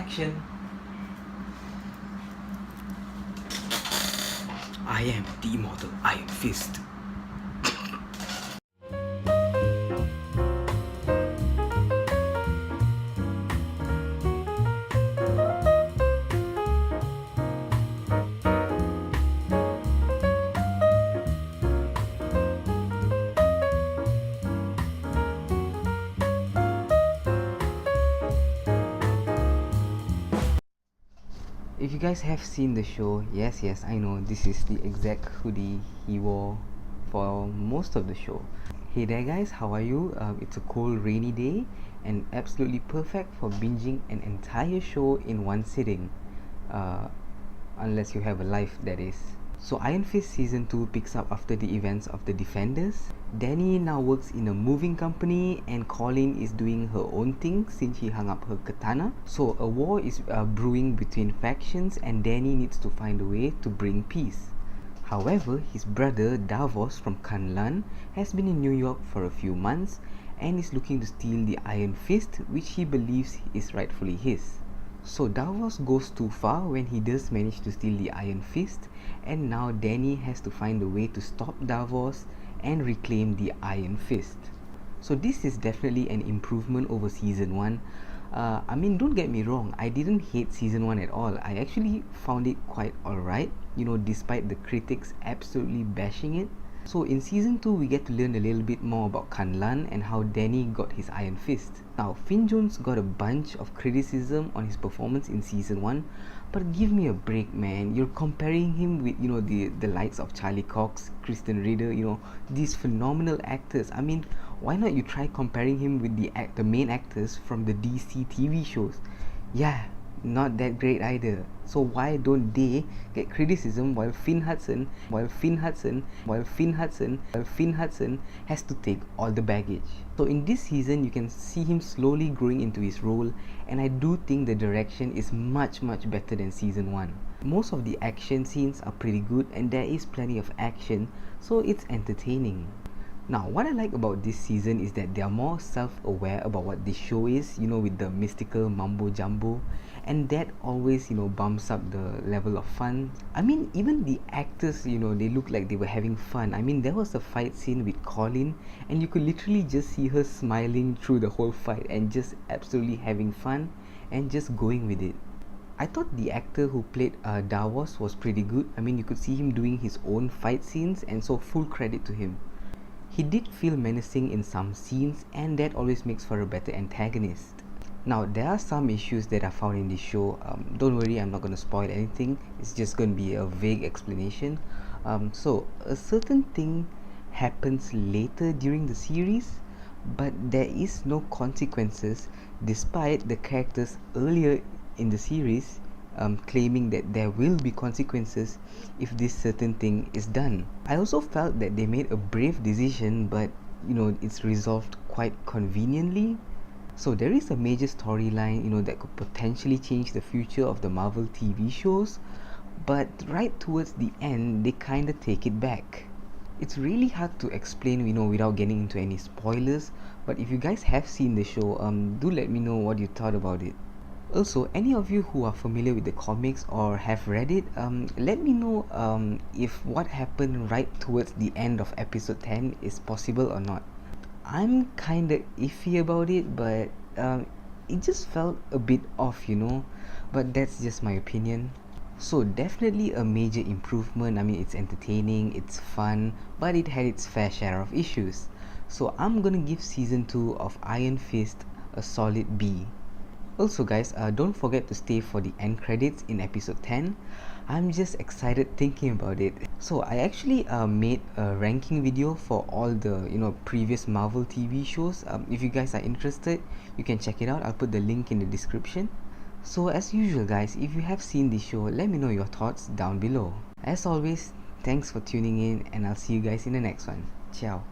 action. I am the immortal Iron Fist. If you guys have seen the show, yes, I know this is the exact hoodie he wore for most of the show. Hey there guys, how are you? It's a cold rainy day and absolutely perfect for binging an entire show in one sitting. Unless you have a life, that is. So Iron Fist Season 2 picks up after the events of The Defenders. Danny now works in a moving company and Colleen is doing her own thing since she hung up her katana. So a war is brewing between factions and Danny needs to find a way to bring peace. However, his brother Davos from Kunlun has been in New York for a few months and is looking to steal the Iron Fist, which he believes is rightfully his. So Davos goes too far when he does manage to steal the Iron Fist, and now Danny has to find a way to stop Davos and reclaim the Iron Fist. So this is definitely an improvement over Season 1. I mean, don't get me wrong, I didn't hate Season 1 at all. I actually found it quite alright, despite the critics absolutely bashing it. So in Season 2, we get to learn a little bit more about Kunlun and how Danny got his Iron Fist. Now, Finn Jones got a bunch of criticism on his performance in Season 1, but give me a break, man. You're comparing him with, the likes of Charlie Cox, Kristen Ritter, these phenomenal actors. I mean, why not you try comparing him with the main actors from the DC TV shows? Yeah, not that great either. So why don't they get criticism while Finn Hudson has to take all the baggage? So in this season, you can see him slowly growing into his role, and I do think the direction is much better than Season 1. Most of the action scenes are pretty good and there is plenty of action, so it's entertaining. Now, what I like about this season is that they are more self-aware about what this show is, with the mystical mumbo jumbo, and that always, bumps up the level of fun. I mean, even the actors, they look like they were having fun. I mean, there was a fight scene with Colleen, and you could literally just see her smiling through the whole fight and just absolutely having fun and just going with it. I thought the actor who played Davos was pretty good. I mean, you could see him doing his own fight scenes, and so full credit to him. He did feel menacing in some scenes, and that always makes for a better antagonist. Now, there are some issues that I found in this show. Don't worry, I'm not going to spoil anything. It's just going to be a vague explanation. So, a certain thing happens later during the series, but there is no consequences despite the characters earlier in the series claiming that there will be consequences if this certain thing is done. I also felt that they made a brave decision, but it's resolved quite conveniently. So there is a major storyline that could potentially change the future of the Marvel TV shows, but right towards the end they kind of take it back. It's really hard to explain without getting into any spoilers, but if you guys have seen the show, do let me know what you thought about it. Also, any of you who are familiar with the comics or have read it, let me know if what happened right towards the end of episode 10 is possible or not. I'm kinda iffy about it, but it just felt a bit off, but that's just my opinion. So definitely a major improvement. I mean, it's entertaining, it's fun, but it had its fair share of issues. So I'm gonna give Season 2 of Iron Fist a solid B. Also guys, don't forget to stay for the end credits in episode 10. I'm just excited thinking about it. So I actually made a ranking video for all the previous Marvel TV shows. If you guys are interested, you can check it out. I'll put the link in the description. So as usual guys, if you have seen this show, let me know your thoughts down below. As always, thanks for tuning in and I'll see you guys in the next one. Ciao.